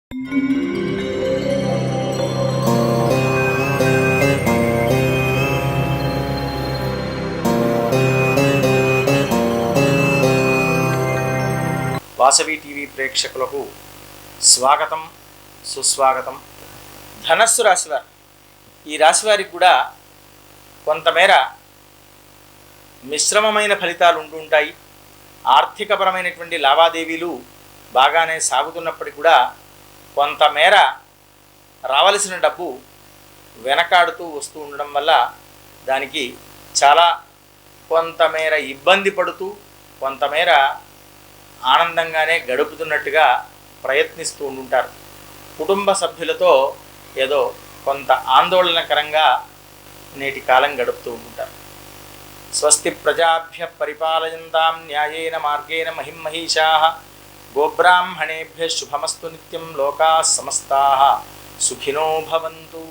Vasavi TV ప్రేక్షకులకు స్వాగతం, సుస్వాగతం. ధనస్సు రాశివారు, ఈ రాశివారికి కూడా కొంతమేర మిశ్రమమైన ఫలితాలు ఉంటుంటాయి. ఆర్థికపరమైనటువంటి లావాదేవీలు బాగానే సాగుతున్నప్పటికీ కూడా కొంతమేర రావలసిన డబ్బు వెనకాడుతూ వస్తూ ఉండడం వల్ల దానికి చాలా కొంతమేర ఇబ్బంది పడుతూ కొంతమేర ఆనందంగానే గడుపుతున్నట్టుగా ప్రయత్నిస్తూ ఉంటుంటారు. కుటుంబ సభ్యులతో ఏదో కొంత ఆందోళనకరంగా నేటి కాలం గడుపుతూ ఉంటుంటారు. స్వస్తి ప్రజాభ్య పరిపాలయంతాం న్యాయేన మార్గేణ మహిమహీషాః గోబ్రాహ్మణేభ్య శుభమస్తు నిత్యం లోకాః సమస్తాః సుఖినో భవంతు.